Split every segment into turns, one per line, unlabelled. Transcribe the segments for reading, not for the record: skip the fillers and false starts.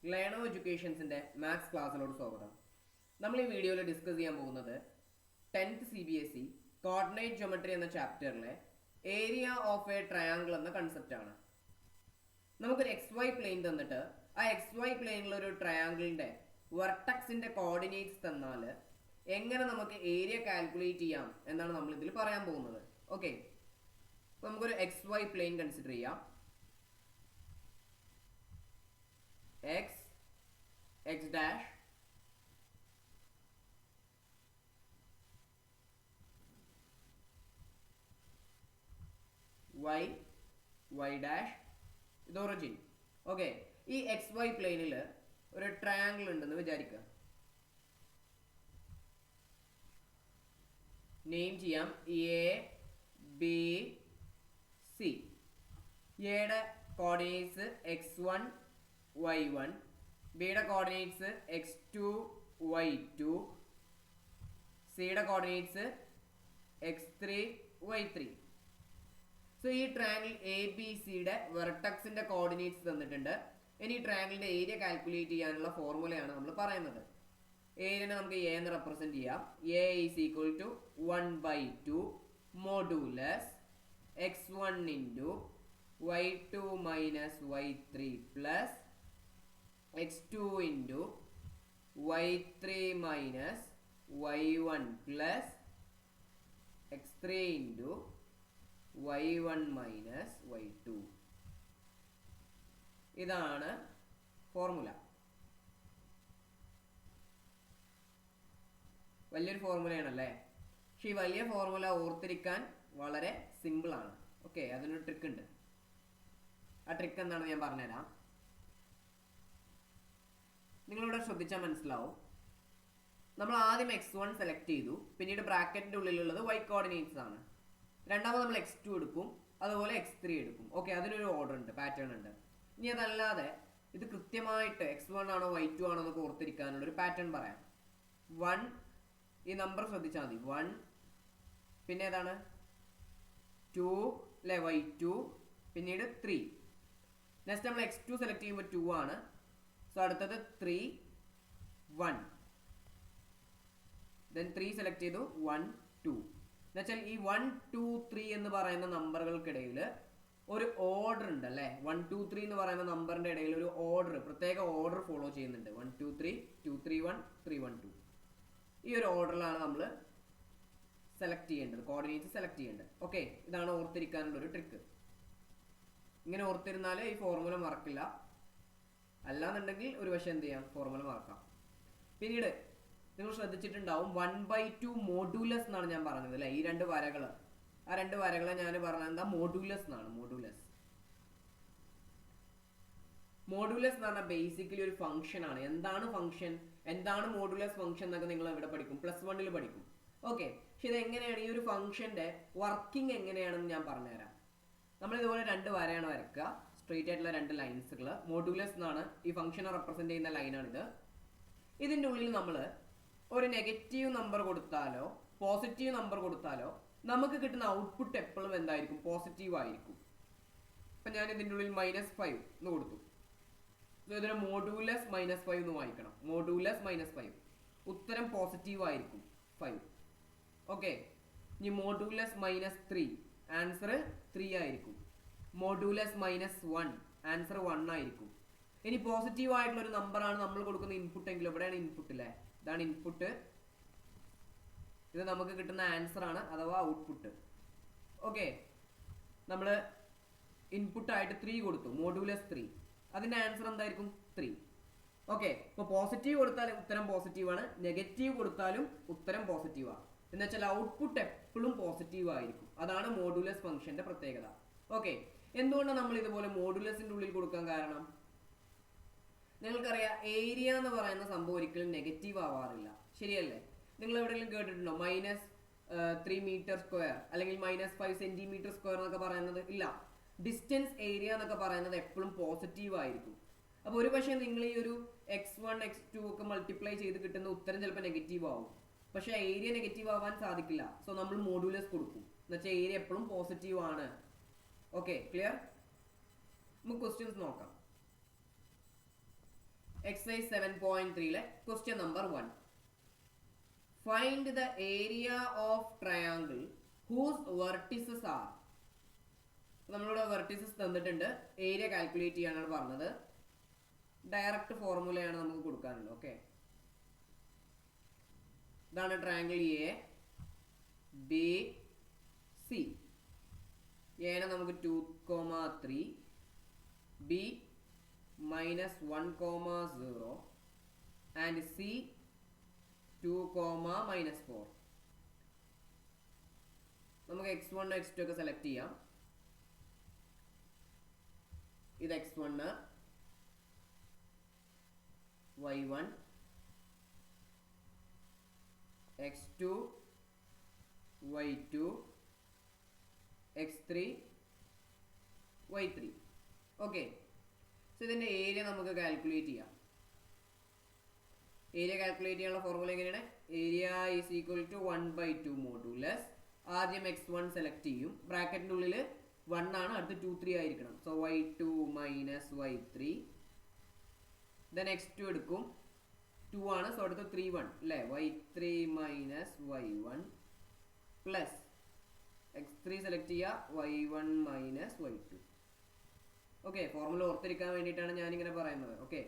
ലേണോ എഡ്യൂക്കേഷൻസിൻ്റെ maths ക്ലാസ്സിലോട് സ്വാഗതം. നമ്മൾ ഈ വീഡിയോയിൽ ഡിസ്കസ് ചെയ്യാൻ പോകുന്നത് 10th CBSE കോർഡിനേറ്റ് ജോമെട്രി എന്ന ചാപ്റ്ററിലെ ഏരിയ ഓഫ് എ ട്രയാങ്കിൾ എന്ന കൺസെപ്റ്റാണ്. നമുക്കൊരു XY പ്ലെയിൻ തന്നിട്ട് ആ XY പ്ലെയിനിലൊരു ട്രയാങ്കിളിൻ്റെ വെർട്ടക്സിൻ്റെ കോർഡിനേറ്റ്സ് തന്നാൽ എങ്ങനെ നമുക്ക് ഏരിയ കാൽക്കുലേറ്റ് ചെയ്യാം എന്നാണ് നമ്മൾ ഇതിൽ പറയാൻ പോകുന്നത്. ഓക്കെ, അപ്പോൾ നമുക്കൊരു XY പ്ലെയിൻ കൺസിഡർ ചെയ്യാം. x dash y dash ഇത് ഒറിജിൻ. ഓക്കെ, ഈ XY പ്ലെയിനിൽ ഒരു ട്രയാങ്കിൾ ഉണ്ടെന്ന് വിചാരിക്കുക. നെയിം ചെയ്യാം ABC. എയുടെ കോർഡിനേറ്റ്സ് x1 y1, ബിയുടെ കോർഡിനേറ്റ്സ് x2 y2, സിയുടെ കോർഡിനേറ്റ്സ് x3 y3. സോ ഈ ട്രയാങ്കിൾ ABC-യുടെ വെർട്ടക്സിന്റെ കോർഡിനേറ്റ്സ് തന്നിട്ടുണ്ട്. ഇനി ഈ ട്രയാങ്കിളിന്റെ ഏരിയ കാൽക്കുലേറ്റ് ചെയ്യാനുള്ള ഫോർമുലയാണ് നമ്മൾ പറയുന്നത്. ഏരിയനെ നമുക്ക് എ എന്ന് റെപ്രസെന്റ് ചെയ്യാം. A is equal to 1/2 modulus x1 into y2 minus y3 plus x2 into y3 minus y1 plus x3 into y1 minus y2. ഇതാണ് ഫോർമുല. വലിയൊരു ഫോർമുലയാണല്ലേ, പക്ഷെ ഈ വലിയ ഫോർമുല ഓർത്തിരിക്കാൻ വളരെ സിമ്പിളാണ്. ഓക്കെ, അതിനൊരു ട്രിക്ക് ഉണ്ട്. ആ ട്രിക്ക് എന്താണെന്ന് ഞാൻ പറഞ്ഞുതരാം. നിങ്ങളിവിടെ ശ്രദ്ധിച്ചാൽ മനസ്സിലാവും. നമ്മൾ ആദ്യം x1 സെലക്ട് ചെയ്തു, പിന്നീട് ബ്രാക്കറ്റിൻ്റെ ഉള്ളിലുള്ളത് y കോർഡിനേറ്റ്സ് ആണ്. രണ്ടാമത് നമ്മൾ x2 എടുക്കും, അതുപോലെ x3 എടുക്കും. ഓക്കെ, അതിനൊരു ഓർഡർ ഉണ്ട്, പാറ്റേൺ ഉണ്ട്. ഇനി അതല്ലാതെ ഇത് കൃത്യമായിട്ട് x1 ആണോ y2 ആണോ എന്നൊക്കെ ഓർത്തിരിക്കാനുള്ള ഒരു പാറ്റേൺ പറയാം. 1, ഈ നമ്പർ ശ്രദ്ധിച്ചാൽ മതി. 1, പിന്നെ ഏതാണ് 2 അല്ലെ, y2, പിന്നീട് 3. നെക്സ്റ്റ് നമ്മൾ x2 സെലക്ട് ചെയ്യുമ്പോൾ 2 ആണ്. സോ അടുത്തത് 3 1, ദെൻ 3 സെലക്ട് ചെയ്തു 1 2. എന്നുവെച്ചാൽ ഈ 1 2 3 എന്ന് പറയുന്ന നമ്പറുകൾക്കിടയിൽ ഒരു ഓർഡർ ഉണ്ട് അല്ലേ. 1 2 3 എന്ന് പറയുന്ന നമ്പറിന്റെ ഇടയിൽ ഒരു ഓർഡർ, പ്രത്യേക ഓർഡർ ഫോളോ ചെയ്യുന്നുണ്ട്. 1 2 3 2 3 1 3 1 2. ഈ ഒരു ഓർഡറിലാണ് നമ്മൾ സെലക്ട് ചെയ്യേണ്ടത്, കോർഡിനേറ്റ്സ് സെലക്ട് ചെയ്യേണ്ടത്. ഓക്കെ, ഇതാണ് ഓർത്തിരിക്കാനുള്ള ഒരു ട്രിക്ക്. ഇങ്ങനെ ഓർത്തിരുന്നാൽ ഈ ഫോർമുല മറക്കില്ല. അല്ലാന്നുണ്ടെങ്കിൽ ഒരു പക്ഷേ എന്ത് ചെയ്യാം, ഫോർമുല മറക്കാം. പിന്നീട് നിങ്ങൾ ശ്രദ്ധിച്ചിട്ടുണ്ടാവും 1/2 മോഡുലസ് എന്നാണ് ഞാൻ പറഞ്ഞത് അല്ലേ. ഈ രണ്ട് വരകൾ, ആ രണ്ട് വരകളെ ഞാൻ പറഞ്ഞത് എന്താ, മോഡുലസ് എന്നാണ്. മോഡുലസ് എന്ന് പറഞ്ഞാൽ ബേസിക്കലി ഒരു ഫംഗ്ഷൻ ആണ്. എന്താണ് ഫംഗ്ഷൻ, എന്താണ് മോഡുലസ് ഫംഗ്ഷൻ എന്നൊക്കെ നിങ്ങൾ എവിടെ പഠിക്കും, +1 പഠിക്കും. ഓക്കെ, പക്ഷെ ഇത് എങ്ങനെയാണ്, ഈ ഒരു ഫംഗ്ഷന്റെ വർക്കിംഗ് എങ്ങനെയാണെന്ന് ഞാൻ പറഞ്ഞുതരാം. നമ്മൾ ഇതുപോലെ രണ്ട് വരയാണ് വരയ്ക്കുക, സ്ട്രെയിറ്റ് ആയിട്ടുള്ള രണ്ട് ലൈൻസുകൾ. മോഡുലസ് എന്നാണ് ഈ ഫംഗ്ഷനെ റെപ്രസെന്റ് ചെയ്യുന്ന ലൈനാണിത്. ഇതിൻ്റെ ഉള്ളിൽ നമ്മൾ ഒരു നെഗറ്റീവ് നമ്പർ കൊടുത്താലോ പോസിറ്റീവ് നമ്പർ കൊടുത്താലോ നമുക്ക് കിട്ടുന്ന ഔട്ട്പുട്ട് എപ്പോഴും എന്തായിരിക്കും, പോസിറ്റീവ് ആയിരിക്കും. ഇപ്പം ഞാൻ ഇതിൻ്റെ ഉള്ളിൽ -5 എന്ന് കൊടുത്തു. ഇതിന് മോഡുലസ് -5 എന്ന് വായിക്കണം. മോഡുലസ് -5, ഉത്തരം പോസിറ്റീവ് ആയിരിക്കും 5. ഓക്കെ, ഇനി മോഡുലസ് -3, ആൻസർ 3 ആയിരിക്കും. മോഡുലസ് -1, ആൻസർ 1 ആയിരിക്കും. ഇനി പോസിറ്റീവ് ആയിട്ടുള്ള ഒരു നമ്പറാണ് നമ്മൾ കൊടുക്കുന്ന ഇൻപുട്ട് എങ്കിൽ എവിടെയാണ് ഇൻപുട്ട് അല്ലേ, ഇതാണ് ഇൻപുട്ട്. ഇത് നമുക്ക് കിട്ടുന്ന ആൻസർ ആണ്, അഥവാ ഔട്ട്പുട്ട്. ഓക്കെ, നമ്മൾ ഇൻപുട്ടായിട്ട് 3 കൊടുത്തു, മോഡുലസ് 3. അതിൻ്റെ ആൻസർ എന്തായിരിക്കും, 3. ഓക്കെ, ഇപ്പോൾ പോസിറ്റീവ് കൊടുത്താലും ഉത്തരം പോസിറ്റീവാണ്, നെഗറ്റീവ് കൊടുത്താലും ഉത്തരം പോസിറ്റീവാണ്. എന്ന് വെച്ചാൽ ഔട്ട്പുട്ട് എപ്പോഴും പോസിറ്റീവ് ആയിരിക്കും. അതാണ് മോഡുലസ് ഫംഗ്ഷന്റെ പ്രത്യേകത. ഓക്കെ, എന്തുകൊണ്ടാണ് നമ്മൾ ഇതുപോലെ മോഡുലസിന്റെ ഉള്ളിൽ കൊടുക്കാൻ കാരണം, നിങ്ങൾക്കറിയാം ഏരിയ എന്ന് പറയുന്ന സംഭവം ഒരിക്കലും നെഗറ്റീവ് ആവാറില്ല, ശരിയല്ലേ? നിങ്ങൾ എവിടെയെങ്കിലും കേട്ടിട്ടുണ്ടോ -3 മീറ്റർ സ്ക്വയർ അല്ലെങ്കിൽ -5 സെന്റിമീറ്റർ സ്ക്വയർ എന്നൊക്കെ പറയുന്നത്? ഇല്ല. ഡിസ്റ്റൻസ് ഏരിയ എന്നൊക്കെ പറയുന്നത് എപ്പോഴും പോസിറ്റീവ് ആയിരിക്കും. അപ്പോൾ ഒരു പക്ഷേ നിങ്ങൾ ഈ ഒരു x1 x2 ഒക്കെ മൾട്ടിപ്ലൈ ചെയ്ത് കിട്ടുന്ന ഉത്തരം ചിലപ്പോൾ നെഗറ്റീവ് ആവും. പക്ഷേ ഏരിയ നെഗറ്റീവ് ആവാൻ സാധിക്കില്ല. സോ നമ്മൾ മോഡുലസ് കൊടുക്കും, എന്നുവെച്ചാൽ ഏരിയ എപ്പോഴും പോസിറ്റീവ് ആണ്. Okay, clear? നമുക്ക് ക്വസ്റ്റ്യൻസ് നോക്കാം. exercise 7.3 question number 1. Find the area of triangle whose vertices are. നമ്മളിവിടെ vertices തന്നിട്ടുണ്ട്, ഏരിയ കാൽക്കുലേറ്റ് ചെയ്യാനാണ് പറഞ്ഞത്. ഡയറക്റ്റ് ഫോർമുലയാണ് നമുക്ക് കൊടുക്കാനുള്ളത്. ഓക്കെ, ഇതാണ് ട്രയാങ്കിൾ എ ബി സി. എനെ നമുക്ക് 2,3, ബി -1,0 ആൻഡ് സി 2,-4. നമുക്ക് x1 x2 ഒക്കെ സെലക്ട് ചെയ്യാം. ഇത് x1, y1, x2, y2, x3, y3. Okay, so ഇതിന്റെ ഏരിയ നമുക്ക് കാൽക്കുലേറ്റ് ചെയ്യാം. ഏരിയ കാൽക്കുലേറ്റ് ചെയ്യാനുള്ള ഫോർമുല എങ്ങനെയാണ്? Area is equal to 1/2 modulus. ആദ്യം x1 സെലക്ട് ചെയ്യും, ബ്രാക്കറ്റിന്റെ ഉള്ളിൽ 1 ആണ്, അടുത്ത് 2, 3 ആയിരിക്കണം. So y2 - y3. Then x2 എടുക്കും, 2 ആണ്, സോ അടുത്ത് 3, 1 അല്ലേ? y3 - y1 plus x3 select ചെയ്യുക, y1 - y2. ഓക്കെ, ഫോർമുല ഓർത്തിരിക്കാൻ വേണ്ടിയിട്ടാണ് ഞാനിങ്ങനെ പറയുന്നത്. Okay,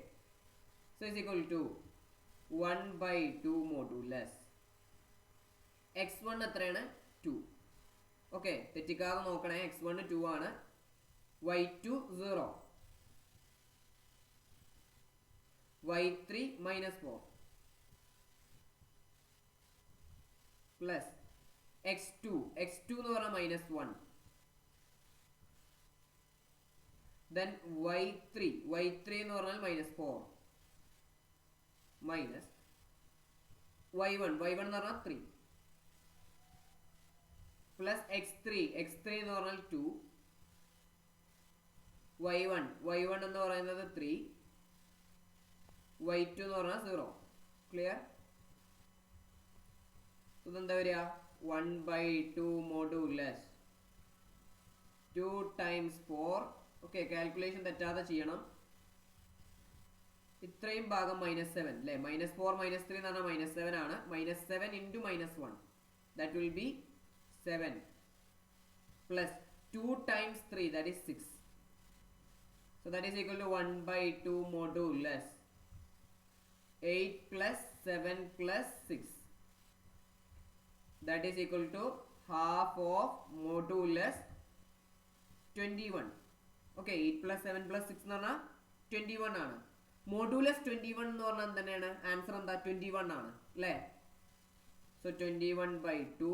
so is equal to 1/2 modulus. x1 എത്രയാണ്? 2. ഓക്കെ, തെറ്റിക്കാതെ നോക്കണേ. x1 2 ആണ്, y2 0, y3 -4 പ്ലസ് x2 എന്ന് പറഞ്ഞാൽ -1. Then y3 എന്ന് പറഞ്ഞാൽ -4 മൈനസ് y1 എന്ന് പറഞ്ഞാൽ 3 പ്ലസ് x3 എന്ന് പറഞ്ഞാൽ 2, y1 എന്ന് പറയുന്നത് 3, y2 എന്ന് പറഞ്ഞാൽ 0. ക്ലിയർ? ഇതെന്താ വരിക? 1/2 മോഡുലസ് 2 × 4. ഓക്കെ, കാൽക്കുലേഷൻ തെറ്റാതെ ചെയ്യണം. ഇത്രയും ഭാഗം -7 അല്ലേ? -4 -3 എന്ന് പറഞ്ഞാൽ -7 ആണ്. -7 × -1 that will be 7 plus 2 × 3 that is 6. So that is equal to 1/2 modulus 8 plus 7 plus 6. That is equal to half of modulus 21. Okay, 8 plus 7 plus 6 എന്ന് പറഞ്ഞാൽ 21 ആണ്. മോഡുലസ് 21 എന്ന് പറഞ്ഞാൽ തന്നെയാണ് ആൻസർ. എന്താ? 21 ആണ് അല്ലേ? So 21/2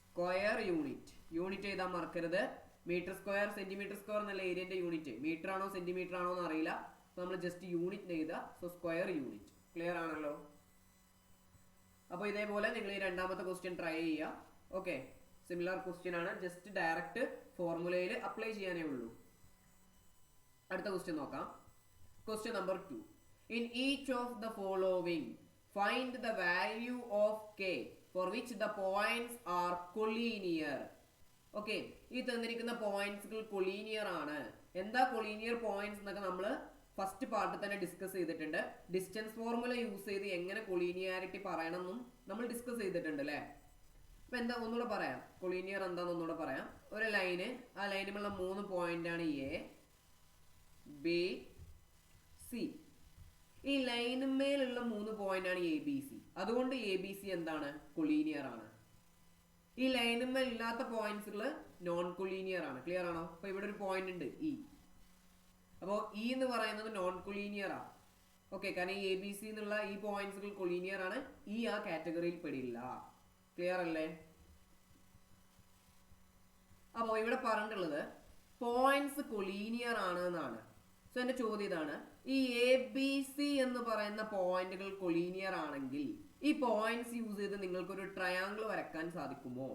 square unit. യൂണിറ്റ് എഴുതാൻ മറക്കരുത്. മീറ്റർ സ്ക്വയർ, സെന്റിമീറ്റർ സ്ക്വയർ എന്നല്ല ഏരിയന്റെ യൂണിറ്റ്. മീറ്റർ ആണോ സെന്റിമീറ്റർ ആണോ എന്ന് അറിയില്ല, നമ്മൾ ജസ്റ്റ് യൂണിറ്റ് എഴുതുക. So square unit. ക്ലിയർ ആണല്ലോ? അപ്പോൾ ഇതേപോലെ നിങ്ങൾ ഈ രണ്ടാമത്തെ ക്വസ്റ്റ്യൻ ട്രൈ ചെയ്യുക. ഓക്കെ, സിമിലർ ക്വസ്റ്റ്യൻ ആണ്, ജസ്റ്റ് ഡയറക്റ്റ് ഫോർമുലയിൽ അപ്ലൈ ചെയ്യാനേ ഉള്ളൂ. അടുത്ത ക്വസ്റ്റ്യൻ നോക്കാം. Question number 2. In each of the following, find the value of k for which the points are collinear. Okay, ഈ തന്നിരിക്കുന്ന പോയിന്റ്സുകൾ കൊളീനിയർ ആണ്. എന്താ കൊളീനിയർ പോയിന്റ്സ് എന്നൊക്കെ നമ്മൾ ഫസ്റ്റ് പാർട്ടിൽ തന്നെ ഡിസ്കസ് ചെയ്തിട്ടുണ്ട്. ഡിസ്റ്റൻസ് ഫോർമുല യൂസ് ചെയ്ത് എങ്ങനെ കൊളീനിയാരിറ്റി പറയണമെന്നും നമ്മൾ ഡിസ്കസ് ചെയ്തിട്ടുണ്ട് അല്ലേ? അപ്പൊ എന്താ, ഒന്നുകൂടെ പറയാം. കൊളീനിയർ എന്താന്ന് ഒന്നുകൂടെ പറയാം. ഒരു ലൈന്, ആ ലൈനിലുള്ള 3 പോയിന്റ് ആണ് എ ബി സി. ഈ ലൈനുമേലുള്ള 3 പോയിന്റ് ആണ് എ ബി സി. അതുകൊണ്ട് എ ബി സി എന്താണ്? കൊളീനിയർ ആണ്. ഈ ലൈനുമേൽ ഇല്ലാത്ത പോയിന്റ്സുകൾ നോൺ കൊളീനിയർ ആണ്. ക്ലിയർ ആണോ? അപ്പൊ ഇവിടെ ഒരു പോയിന്റ് ഉണ്ട് ഇ. അപ്പോൾ ഇ എന്ന് പറയുന്നത് നോൺ കൊളീനിയർ ആണ്. ഓക്കെ, കാരണം എ ബി സി എന്നുള്ള ഈ പോയിന്റ്സുകൾ കൊളീനിയർ ആണ്. ഈ ആ കാറ്റഗറിയിൽ പെടില്ല. ക്ലിയർ അല്ലേ? അപ്പോൾ ഇവിടെ പറഞ്ഞിട്ടുള്ളത് പോയിന്റ്സ് കൊളീനിയർ ആണ് എന്നാണ്. സോ എന്റെ ചോദ്യം ഇതാണ്, ഈ എ ബി സി എന്ന് പറയുന്ന പോയിന്റുകൾ കൊളീനിയർ ആണെങ്കിൽ ഈ പോയിന്റ്സ് യൂസ് ചെയ്ത് നിങ്ങൾക്കൊരു ട്രയാങ്കിൾ വരക്കാൻ സാധിക്കുമോ?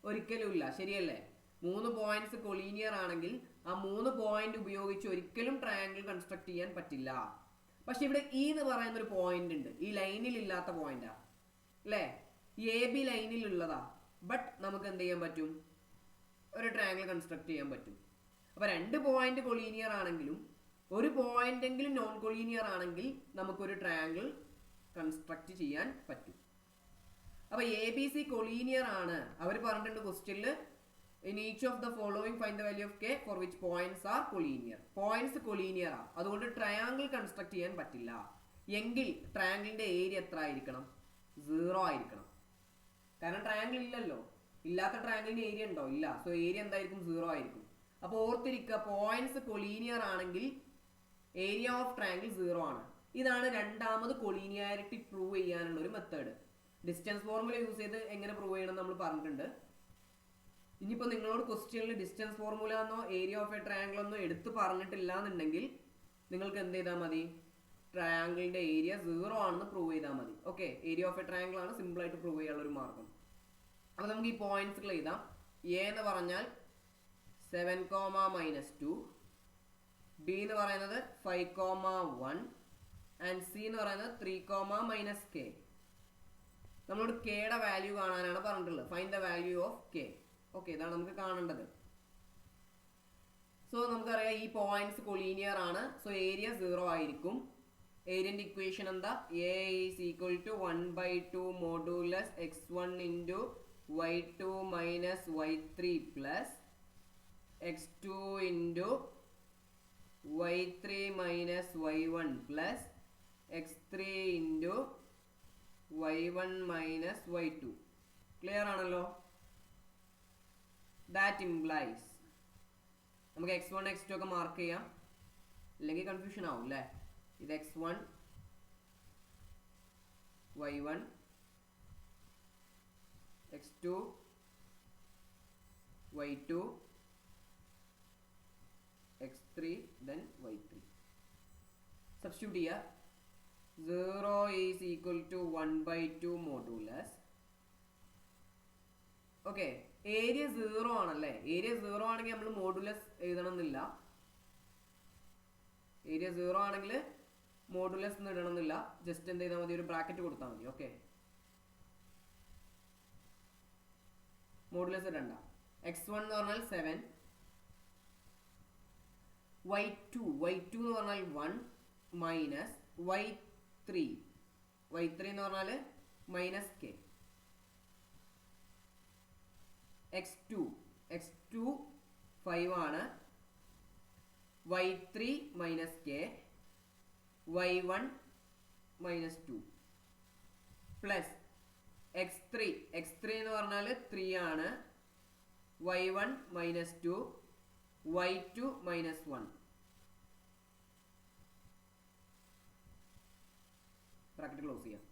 ഒരിക്കലും ഇല്ല. ശരിയല്ലേ? 3 പോയിന്റ്സ് കൊളീനിയർ ആണെങ്കിൽ ആ 3 പോയിന്റ് ഉപയോഗിച്ച് ഒരിക്കലും ട്രയാങ്കിൾ കൺസ്ട്രക്ട് ചെയ്യാൻ പറ്റില്ല. പക്ഷെ ഇവിടെ ഇ എന്ന് പറയുന്ന ഒരു പോയിന്റ് ഉണ്ട്. ഈ ലൈനിൽ ഇല്ലാത്ത പോയിന്റാ അല്ലേ? എ ബി ലൈനിൽ ഉള്ളതാ. ബട്ട് നമുക്ക് എന്ത് ചെയ്യാൻ പറ്റും? ഒരു ട്രയാങ്കിൾ കൺസ്ട്രക്ട് ചെയ്യാൻ പറ്റും. അപ്പൊ 2 പോയിന്റ് കൊളീനിയർ ആണെങ്കിലും ഒരു പോയിന്റ് എങ്കിലും നോൺ കൊളീനിയർ ആണെങ്കിൽ നമുക്കൊരു ട്രയാങ്കിൾ കൺസ്ട്രക്ട് ചെയ്യാൻ പറ്റും. അപ്പൊ എ ബി സി കൊളീനിയർ ആണ്. അവർ പറഞ്ഞിട്ടുണ്ട് ക്വസ്റ്റ്യനിൽ in each of the following find the value of K for which points are collinear. Points collinear ആണ്, അതുകൊണ്ട് ട്രയാങ്കിൾ കൺസ്ട്രക്ട് ചെയ്യാൻ പറ്റില്ല. എങ്കിൽ ട്രയാങ്കിളിന്റെ ഏരിയ എത്ര ആയിരിക്കണം? 0 ആയിരിക്കണം. കാരണം ട്രയാങ്കിൾ ഇല്ലല്ലോ. ഇല്ലാത്ത ട്രയാങ്കിളിന് ഏരിയ ഉണ്ടോ? ഇല്ല. സോ ഏരിയ എന്തായിരിക്കും? 0 ആയിരിക്കും. അപ്പോൾ ഓർത്തിരിക്കുക, പോയിന്റ്സ് കൊളീനിയർ ആണെങ്കിൽ ഏരിയ ഓഫ് ട്രയാങ്കിൾ 0 ആണ്. ഇതാണ് രണ്ടാമത് കൊളീനിയാരിറ്റി പ്രൂവ് ചെയ്യാനുള്ള ഒരു മെത്തേഡ്. ഡിസ്റ്റൻസ് ഫോർമുല യൂസ് ചെയ്ത് എങ്ങനെ പ്രൂവ് ചെയ്യണം നമ്മൾ പറഞ്ഞിട്ടുണ്ട്. ഇനിയിപ്പോൾ നിങ്ങളോട് ക്വസ്റ്റ്യനിൽ ഡിസ്റ്റൻസ് ഫോർമുല എന്നോ ഏരിയ ഓഫ് എ ട്രയാങ്കിൾ എന്നോ എടുത്ത് പറഞ്ഞിട്ടില്ല എന്നുണ്ടെങ്കിൽ നിങ്ങൾക്ക് എന്ത് ചെയ്താൽ മതി? ട്രയാങ്കിളിന്റെ ഏരിയ 0 ആണെന്ന് പ്രൂവ് ചെയ്താൽ മതി. Okay, area of A triangle ആണ് സിമ്പിൾ ആയിട്ട് പ്രൂവ് ചെയ്യാനുള്ള ഒരു മാർഗം. അപ്പോൾ നമുക്ക് ഈ പോയിന്റ്സുകൾ എഴുതാം. എ എന്ന് പറഞ്ഞാൽ 7,-2, ബി എന്ന് പറയുന്നത് 5,1 ആൻഡ് സി എന്ന് പറയുന്നത് 3,-k. നമ്മളോട് കെയുടെ വാല്യൂ കാണാനാണ് പറഞ്ഞിട്ടുള്ളത്. Find the value of K. Okay, ഇതാണ് നമുക്ക് കാണേണ്ടത്. സോ നമുക്കറിയാം ഈ പോയിന്റ്സ് കൊളീനിയർ ആണ്. സോ ഏരിയ 0 ആയിരിക്കും. ഏരിയന്റെ ഇക്വേഷൻ എന്താ? A is equal to 1/2 modulus x1 into y2 minus y3 plus x2 into y3 minus y1 plus x3 into y1 minus y2. Clear ആണല്ലോ? ദാറ്റ് ഇംപ്ലൈസ് നമുക്ക് x1 x2 ഒക്കെ mark ചെയ്യാം, അല്ലെങ്കിൽ confusion ആവും അല്ലേ? ഇത് x1 y1 x2 y2 x3 then y3. Substitute ചെയ്യുക. 0 is equal to 1/2 modulus. Okay, area 0 ആണല്ലേ? ഏരിയ 0 ആണെങ്കിൽ നമ്മൾ മോഡുലസ് എഴുതണം എന്നില്ല. ഏരിയ 0 ആണെങ്കിൽ മോഡുലസ് എന്ന് ഇടണം എന്നില്ല. ജസ്റ്റ് എന്ത് ചെയ്താൽ മതി? ഒരു ബ്രാക്കറ്റ് കൊടുത്താൽ മതി. ഓക്കെ, മോഡുലസ് ഇടണ്ട. x1 എന്ന് പറഞ്ഞാൽ 7, y2 എന്ന് പറഞ്ഞാൽ 1 മൈനസ് y3 എന്ന് പറഞ്ഞാൽ മൈനസ് k. x2 5 ആണ്. y3 minus k, y1 minus 2 plus x3 എന്ന് പറഞ്ഞാൽ 3 ആണ്. y1 minus 2, y2 minus 1. Bracket close ചെയ്യാം.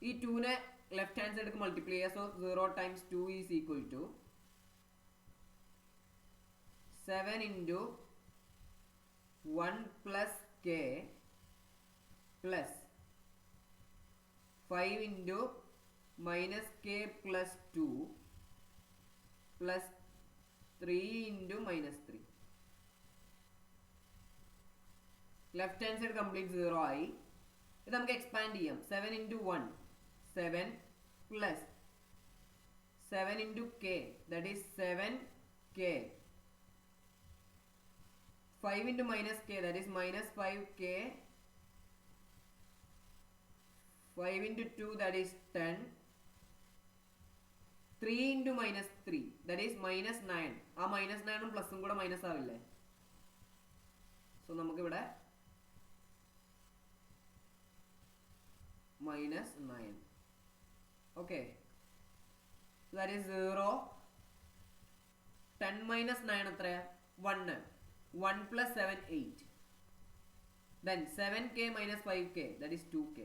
ഈ 2നെ ലെഫ്റ്റ് ഹാൻഡ് സൈഡിലേക്ക് മൾട്ടിപ്ലൈ ചെയ്യുക. So 0 times 2 is equal to 7 into 1 plus k plus 5 into minus k plus 2 plus 3 into minus 3. Left hand side complete 0 ആയി. ഇത് നമുക്ക് എക്സ്പാൻഡ് ചെയ്യാം. 7 into 1 7 plus 7 into k that is 7k. 5 into minus k that is minus 5k. 5 into 2 that is 10. 3 into minus 3 that is minus 9. ആ minus 9ഉം പ്ലസും കൂടെ minus ആവില്ലേ? So നമുക്കിവിടെ minus 9. Okay, so that is 0. 10 minus 9 എത്രയാ? 1. 1 plus 7 8. Then 7k minus 5k that is 2k.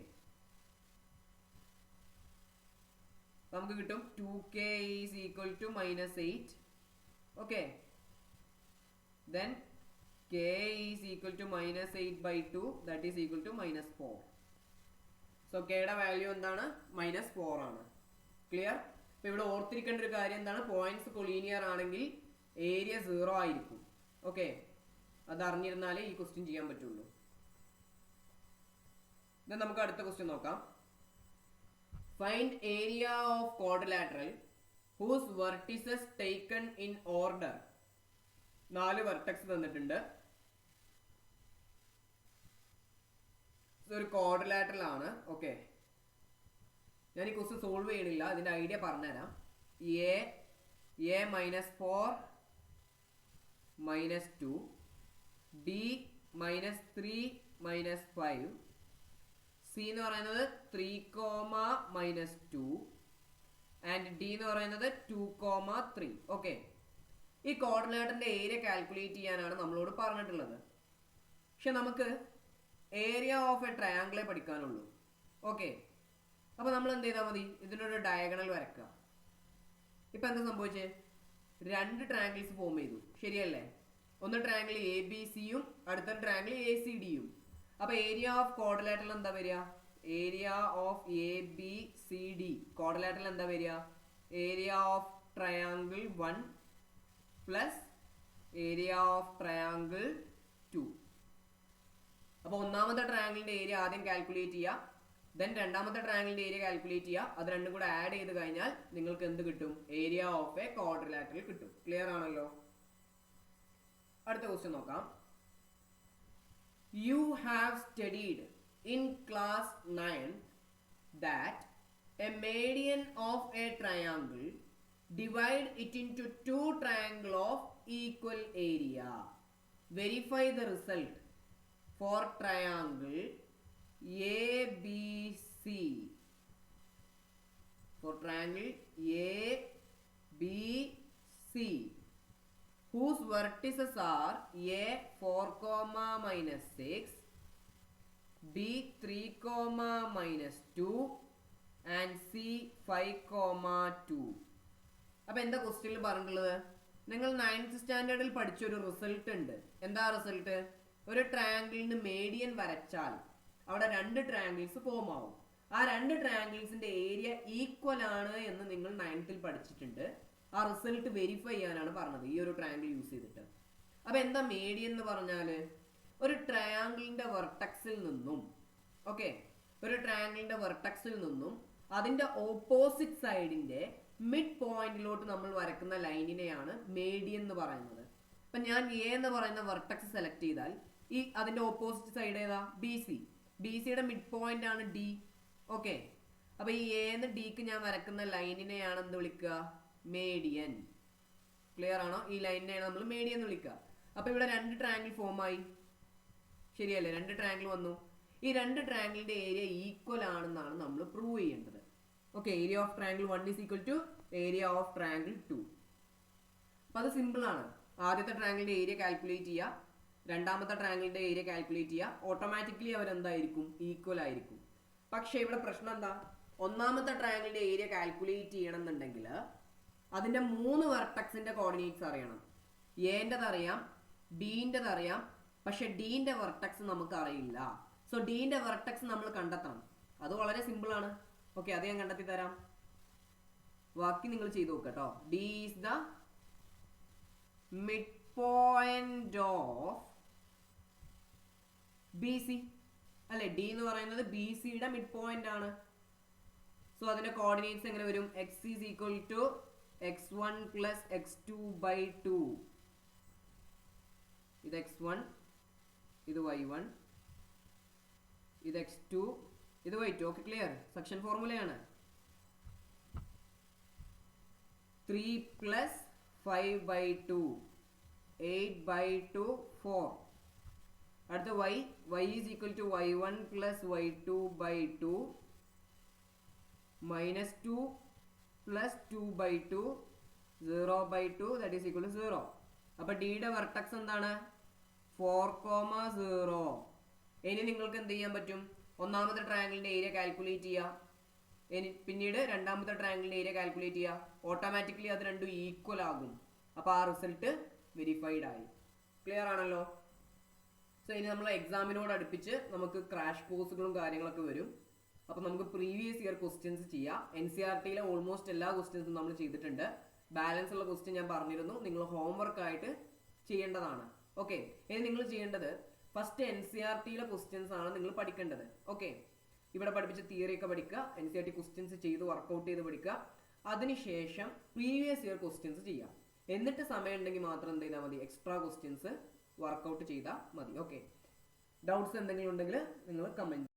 നമുക്ക് കിട്ടും 2k is equal to minus 8. Okay, then k is equal to minus 8 by 2 that is equal to minus 4. So കെയുടെ value എന്താണ്? Minus 4 ആണ്. Clear? അപ്പോൾ ഇവിടെ ഓർത്തിരിക്കേണ്ട ഒരു കാര്യം എന്താണ്? പോയിന്റ്സ് കൊളീനിയർ ആണെങ്കിൽ ഏരിയ 0 ആയിരിക്കും. ഓക്കെ, അത് അറിഞ്ഞിരുന്നാലേ ഈ ക്വസ്റ്റ്യൻ ചെയ്യാൻ പറ്റുള്ളൂ. ഇത് നമുക്ക് അടുത്ത ക്വസ്റ്റ്യൻ നോക്കാം. Find area of quadrilateral whose vertices taken in order. 4 vertex തന്നിട്ടുണ്ട്. ഒരു ക്വാഡ്രിലാറ്ററൽ ആണ്. ഓക്കെ, ഞാൻ ഈ ക്വസ്റ്റ്യൻ സോൾവ് ചെയ്യണില്ല, ഇതിന്റെ ഐഡിയ പറഞ്ഞുതരാം. എ -4 -2, ഡി -3 -5, സി എന്ന് പറയുന്നത് 3, -2 ആൻഡ് ഡി എന്ന് പറയുന്നത് 2, 3. ഓക്കെ, ഈ കോർഡിനേറ്ററിന്റെ ഏരിയ കാൽക്കുലേറ്റ് ചെയ്യാനാണ് നമ്മളോട് പറഞ്ഞിട്ടുള്ളത്. പക്ഷെ നമുക്ക് ഏരിയ ഓഫ് എ ട്രയാങ്കിളെ പഠിക്കാനുള്ളൂ. ഓക്കെ, അപ്പൊ നമ്മൾ എന്ത് ചെയ്താൽ മതി, ഇതിനൊരു ഡയഗണൽ വരക്കുക. ഇപ്പൊ എന്താ സംഭവിച്ചേ, 2 ട്രയാങ്കിൾസ് ഫോം ചെയ്തു, ശരിയല്ലേ? ഒന്ന് ട്രയാങ്കിൾ എ ബി സിയും അടുത്ത ട്രയാങ്കിൾ എ സി ഡിയും. അപ്പൊ ഏരിയ ഓഫ് കോർഡിലേറ്ററൽ എന്താ വരിക, area of A B C D quadrilateral എന്താ വരിക, area of triangle 1 plus area of triangle 2. അപ്പൊ ഒന്നാമത്തെ ട്രയാങ്കിളിന്റെ ഏരിയ ആദ്യം കാൽക്കുലേറ്റ് ചെയ്യുക, ദെൻ രണ്ടാമത്തെ ട്രയാങ്കിളിന്റെ ഏരിയ കാൽക്കുലേറ്റ് ചെയ്യുക. അത് രണ്ടും കൂടെ ആഡ് ചെയ്ത് കഴിഞ്ഞാൽ നിങ്ങൾക്ക് എന്ത് കിട്ടും, ഏരിയ ഓഫ് എ ക്വാഡ്രിലാറ്ററൽ കിട്ടും. ക്ലിയർ ആണല്ലോ? അടുത്ത ക്വസ്റ്റ്യൻ നോക്കാം. You have studied in class 9 that a median of a triangle divide it into 2 triangles of equal area. Verify the result for triangle ABC. For triangle ABC, whose vertices are A 4, -6, B 3, -2 and C 5, 2. അപ്പൊ എന്താ ക്വസ്റ്റ്യനിൽ പറഞ്ഞിട്ടുള്ളത്, നിങ്ങൾ 9th സ്റ്റാൻഡേർഡിൽ പഠിച്ചൊരു result ഉണ്ട്. എന്താ result, ഒരു ട്രയാങ്കിളിന് median വരച്ചാൽ അവിടെ 2 ട്രയാങ്കിൾസ് ഫോം ആവും. ആ 2 ട്രയാങ്കിൾസിന്റെ ഏരിയ ഈക്വൽ ആണ് എന്ന് നിങ്ങൾ 9th പഠിച്ചിട്ടുണ്ട്. ആ റിസൾട്ട് വെരിഫൈ ചെയ്യാനാണ് പറഞ്ഞത് ഈ ഒരു ട്രയാങ്കിൾ യൂസ് ചെയ്തിട്ട്. അപ്പൊ എന്താ മീഡിയൻ എന്ന് പറഞ്ഞാല്, ഒരു ട്രയാങ്കിളിന്റെ വെർട്ടക്സിൽ നിന്നും, ഓക്കെ, ഒരു ട്രയാങ്കിളിന്റെ വെർട്ടക്സിൽ നിന്നും അതിന്റെ ഓപ്പോസിറ്റ് സൈഡിന്റെ മിഡ് പോയിന്റിലോട്ട് നമ്മൾ വരക്കുന്ന ലൈനിനെയാണ് മീഡിയൻ എന്ന് പറയുന്നത്. അപ്പൊ ഞാൻ എ എന്ന് പറയുന്ന വെർട്ടക്സ് സെലക്ട് ചെയ്താൽ ഈ അതിന്റെ ഓപ്പോസിറ്റ് സൈഡ് ഏതാ, ബി സി. ബി സിയുടെ മിഡ് പോയിന്റ് ആണ് ഡി. ഓക്കെ, അപ്പൊ ഈ എ എന്ന് ഡിക്ക് ഞാൻ വരക്കുന്ന ലൈനിനെയാണ് എന്ത് വിളിക്കുക, മീഡിയൻ. ക്ലിയർ ആണോ? ഈ ലൈനിനെയാണ് നമ്മൾ മീഡിയൻ എന്ന് വിളിക്കുക. അപ്പൊ ഇവിടെ 2 ട്രയാങ്കിൾ ഫോം ആയി, ശരിയല്ലേ? 2 ട്രയാങ്കിൾ വന്നു. ഈ 2 ട്രയാങ്കിളിന്റെ ഏരിയ ഈക്വൽ ആണെന്നാണ് നമ്മൾ പ്രൂവ് ചെയ്യേണ്ടത്. Okay, area of triangle 1 is equal to area of triangle 2. അപ്പൊ അത് സിമ്പിൾ ആണ്. ആദ്യത്തെ ട്രയാങ്കിളിന്റെ ഏരിയ കാൽക്കുലേറ്റ് ചെയ്യുക, രണ്ടാമത്തെ ട്രയാങ്കിളിന്റെ ഏരിയ കാൽക്കുലേറ്റ് ചെയ്യുക, ഓട്ടോമാറ്റിക്കലി അവരെന്തായിരിക്കും, ഈക്വൽ ആയിരിക്കും. പക്ഷെ ഇവിടെ പ്രശ്നം എന്താ, ഒന്നാമത്തെ ട്രയാങ്കിളിന്റെ ഏരിയ കാൽക്കുലേറ്റ് ചെയ്യണം എന്നുണ്ടെങ്കിൽ അതിന്റെ 3 വെർട്ടക്സിന്റെ കോർഡിനേറ്റ്സ് അറിയണം. എൻ്റെത് അറിയാം, ബിൻ്റെത് അറിയാം, പക്ഷെ ഡീന്റെ വെർട്ടക്സ് നമുക്ക് അറിയില്ല. സോ ഡീന്റെ വെർട്ടക്സ് നമ്മൾ കണ്ടെത്തണം. അത് വളരെ സിമ്പിൾ ആണ്. ഓക്കെ, അത് ഞാൻ കണ്ടെത്തി തരാം. ബാക്കി നിങ്ങൾ ചെയ്ത് നോക്കട്ടോ. D is the mid point of B C അല്ലെ? ഡി എന്ന് പറയുന്നത് ബി സിയുടെ മിഡ് പോയിന്റ് ആണ്. സോ അതിന്റെ കോർഡിനേറ്റ്സ് എങ്ങനെ വരും, x is equal to x1 plus x2/2. ഇത് x1, ഇത് y1, ഇത് x2, ഇത് y2. Okay, clear? സെക്ഷൻ ഫോർമുലയാണ്. 3 plus 5/2, 8/2, 4. അടുത്ത y is equal to y1 plus y2/2 minus 2 plus 2/2, 0/2, that is equal to 0. അപ്പൊ ഡിയുടെ വെർട്ടക്സ് എന്താണ്, 4, 0. ഇനി നിങ്ങൾക്ക് എന്ത് ചെയ്യാൻ പറ്റും, ഒന്നാമത്തെ ട്രയാങ്കിളിന്റെ ഏരിയ കാൽക്കുലേറ്റ് ചെയ്യുക, പിന്നീട് രണ്ടാമത്തെ ട്രയാങ്കിളിന്റെ ഏരിയ കാൽക്കുലേറ്റ് ചെയ്യുക. ഓട്ടോമാറ്റിക്കലി അത് രണ്ടും ഈക്വൽ ആകും. അപ്പൊ ആ റിസൾട്ട് വെരിഫൈഡ് ആയി. ക്ലിയർ ആണല്ലോ? സോ ഇനി നമ്മൾ എക്സാമിനോട് അടുപ്പിച്ച് നമുക്ക് ക്രാഷ് കോഴ്സുകളും കാര്യങ്ങളൊക്കെ വരും. അപ്പൊ നമുക്ക് പ്രീവിയസ് ഇയർ ക്വസ്റ്റ്യൻസ് ചെയ്യാം. NCERT-യിലെ ഓൾമോസ്റ്റ് എല്ലാ ക്വസ്റ്റ്യൻസും നമ്മൾ ചെയ്തിട്ടുണ്ട്. ബാലൻസ് ഉള്ള ക്വസ്റ്റ്യൻ ഞാൻ പറഞ്ഞിരുന്നു, നിങ്ങൾ ഹോംവർക്ക് ആയിട്ട് ചെയ്യേണ്ടതാണ്. ഓക്കെ, ഇനി നിങ്ങൾ ചെയ്യേണ്ടത് ഫസ്റ്റ് NCERT-യിലെ ക്വസ്റ്റ്യൻസ് ആണ് നിങ്ങൾ പഠിക്കേണ്ടത്. ഓക്കെ, ഇവിടെ പഠിപ്പിച്ച തിയറി ഒക്കെ പഠിക്കുക, NCERT ക്വസ്റ്റ്യൻസ് ചെയ്ത് വർക്കൗട്ട് ചെയ്ത് പഠിക്കുക. അതിനുശേഷം പ്രീവിയസ് ഇയർ ക്വസ്റ്റ്യൻസ് ചെയ്യാം. എന്നിട്ട് സമയം ഉണ്ടെങ്കിൽ മാത്രം എന്ത് ചെയ്താൽ മതി, എക്സ്ട്രാ ക്വസ്റ്റ്യൻസ് വർക്കൗട്ട് ചെയ്താൽ മതി. ഓക്കെ, ഡൗട്ട്സ് എന്തെങ്കിലും ഉണ്ടെങ്കിൽ നിങ്ങൾ കമന്റ്